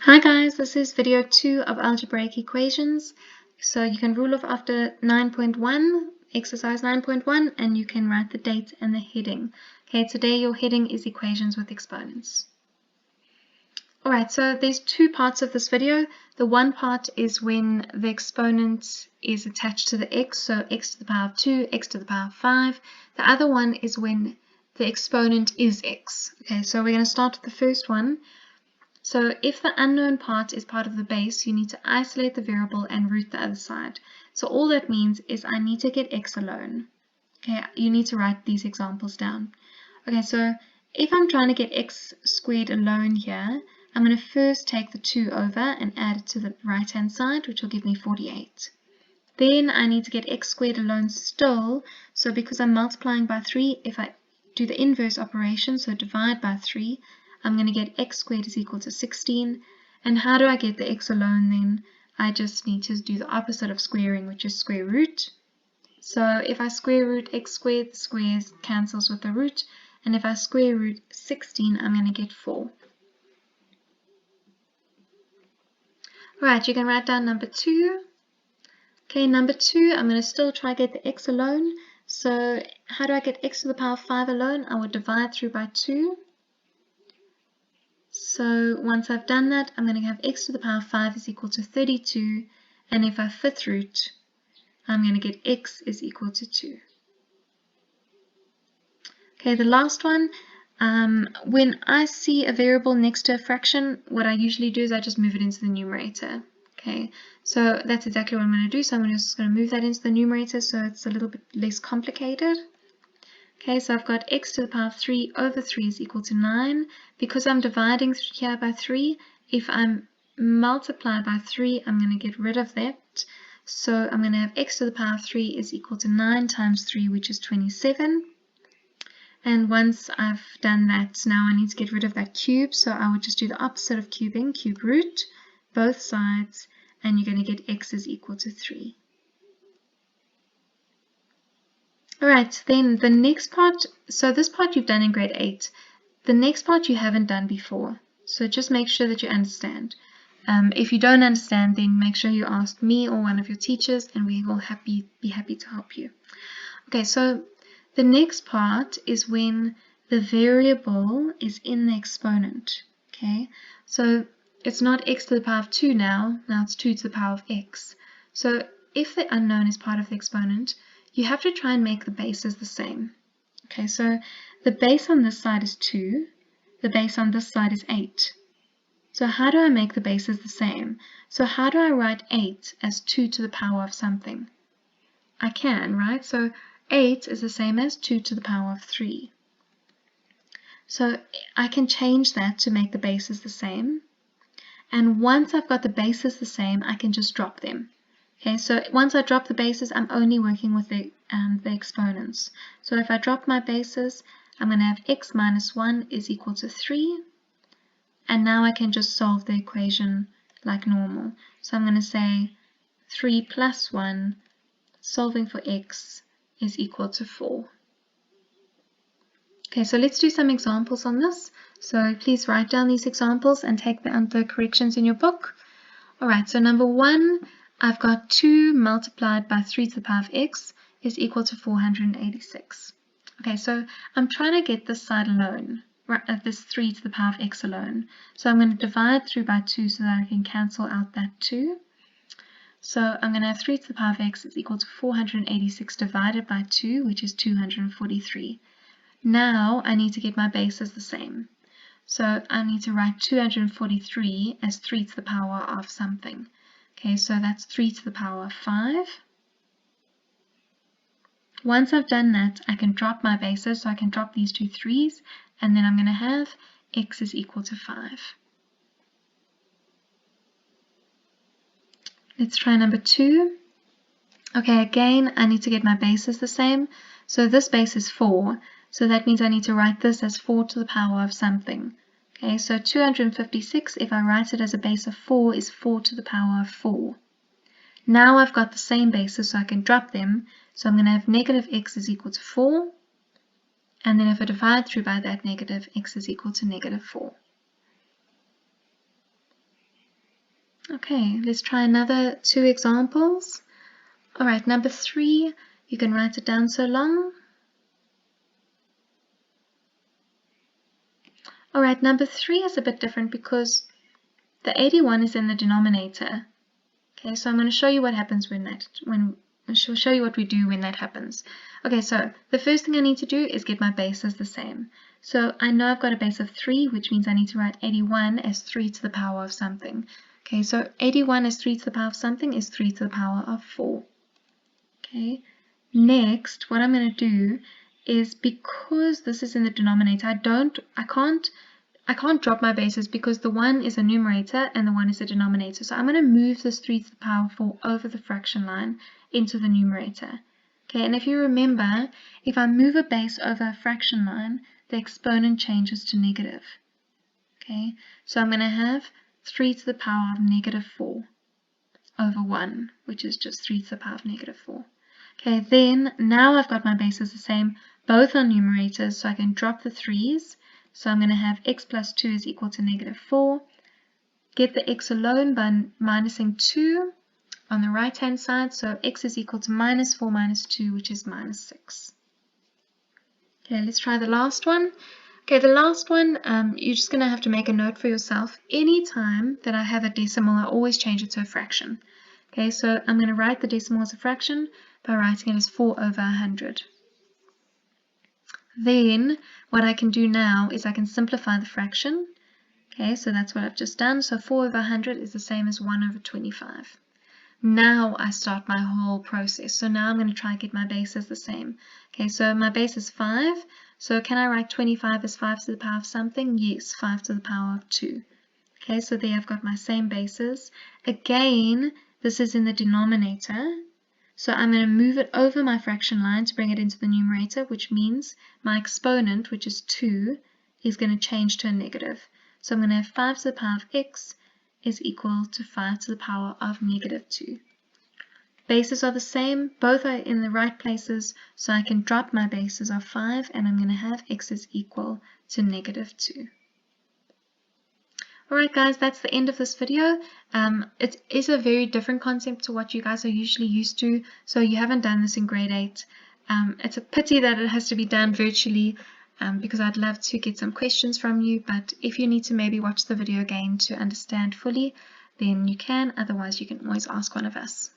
Hi guys, this is video 2 of algebraic equations. So you can rule off after 9.1, exercise 9.1, and you can write the date and the heading. Okay, today your heading is equations with exponents. Alright, so there's two parts of this video. The one part is when the exponent is attached to the x, so x to the power of 2, x to the power of 5. The other one is when the exponent is x. Okay, so we're going to start with the first one. So if the unknown part is part of the base, you need to isolate the variable and root the other side. So all that means is I need to get x alone. Okay, you need to write these examples down. Okay, so if I'm trying to get x squared alone here, I'm going to first take the 2 over and add it to the right hand side, which will give me 48. Then I need to get x squared alone still, so because I'm multiplying by 3, if I do the inverse operation, so divide by 3, I'm going to get x squared is equal to 16. And how do I get the x alone then? I just need to do the opposite of squaring, which is square root. So if I square root x squared, the squares cancels with the root. And if I square root 16, I'm going to get 4. Alright, you can write down number 2. Okay, number 2, I'm going to still try to get the x alone. So how do I get x to the power of 5 alone? I would divide through by 2. So once I've done that, I'm going to have x to the power of 5 is equal to 32. And if I fifth root, I'm going to get x is equal to 2. Okay, the last one, when I see a variable next to a fraction, what I usually do is I just move it into the numerator. Okay, so that's exactly what I'm going to do. So I'm just going to move that into the numerator so it's a little bit less complicated. Okay, so I've got x to the power of 3 over 3 is equal to 9. Because I'm dividing here by 3, if I multiply by 3, I'm going to get rid of that. So I'm going to have x to the power of 3 is equal to 9 times 3, which is 27. And once I've done that, now I need to get rid of that cube. So I would just do the opposite of cubing, cube root, both sides, and you're going to get x is equal to 3. Alright, then the next part, so this part you've done in grade 8. The next part you haven't done before, so just make sure that you understand. If you don't understand, then make sure you ask me or one of your teachers and we will be happy to help you. Okay, so the next part is when the variable is in the exponent. Okay, so it's not x to the power of 2 now it's 2 to the power of x. So if the unknown is part of the exponent, you have to try and make the bases the same. Okay, so the base on this side is 2, the base on this side is 8. So how do I make the bases the same? So how do I write 8 as 2 to the power of something? I can, right? So 8 is the same as 2 to the power of 3. So I can change that to make the bases the same. And once I've got the bases the same, I can just drop them. Okay, so once I drop the bases, I'm only working with the exponents. So if I drop my bases, I'm going to have x minus 1 is equal to 3. And now I can just solve the equation like normal. So I'm going to say 3 plus 1, solving for x, is equal to 4. Okay, so let's do some examples on this. So please write down these examples and take the corrections in your book. Alright, so number 1, I've got 2 multiplied by 3 to the power of x is equal to 486. Okay, so I'm trying to get this side alone, this 3 to the power of x alone. So I'm going to divide through by 2 so that I can cancel out that 2. So I'm going to have 3 to the power of x is equal to 486 divided by 2, which is 243. Now I need to get my bases the same. So I need to write 243 as 3 to the power of something. Okay, so that's 3 to the power of 5. Once I've done that, I can drop my bases, so I can drop these two 3's, and then I'm going to have x is equal to 5. Let's try number 2. Okay, again, I need to get my bases the same. So this base is 4, so that means I need to write this as 4 to the power of something. Okay, so 256, if I write it as a base of 4, is 4 to the power of 4. Now I've got the same bases, so I can drop them. So I'm going to have negative x is equal to 4. And then if I divide through by that negative, x is equal to negative 4. Okay, let's try another 2 examples. Alright, number 3, you can write it down so long. Alright, number 3 is a bit different because the 81 is in the denominator. Okay, so I'm going to show you what happens I'll show you what we do when that happens. Okay, so the first thing I need to do is get my bases the same. So I know I've got a base of 3, which means I need to write 81 as 3 to the power of something. Okay, so 81 as 3 to the power of something is 3 to the power of 4. Okay, next, what I'm going to do is, because this is in the denominator, I can't drop my bases because the 1 is a numerator and the 1 is a denominator. So I'm going to move this 3 to the power of 4 over the fraction line into the numerator. Okay, and if you remember, if I move a base over a fraction line, the exponent changes to negative. Okay, so I'm going to have 3 to the power of negative 4 over 1, which is just 3 to the power of negative 4. Okay, then now I've got my bases the same. Both are numerators, so I can drop the 3's. So I'm going to have x plus 2 is equal to negative 4. Get the x alone by minusing 2 on the right-hand side. So x is equal to minus 4 minus 2, which is minus 6. Okay, let's try the last one. Okay, the last one, you're just going to have to make a note for yourself. Anytime that I have a decimal, I always change it to a fraction. Okay, so I'm going to write the decimal as a fraction by writing it as 4 over 100. Then what I can do now is I can simplify the fraction. Okay, so that's what I've just done. So 4 over 100 is the same as 1 over 25. Now I start my whole process. So now I'm going to try and get my bases the same. Okay, so my base is 5. So can I write 25 as 5 to the power of something? Yes, 5 to the power of 2. Okay, so there I've got my same bases. Again, this is in the denominator. So I'm going to move it over my fraction line to bring it into the numerator, which means my exponent, which is 2, is going to change to a negative. So I'm going to have 5 to the power of x is equal to 5 to the power of negative 2. Bases are the same, both are in the right places, so I can drop my bases of 5 and I'm going to have x is equal to negative 2. Alright guys, that's the end of this video. It is a very different concept to what you guys are usually used to, so you haven't done this in grade 8. It's a pity that it has to be done virtually because I'd love to get some questions from you, but if you need to maybe watch the video again to understand fully, then you can, otherwise you can always ask one of us.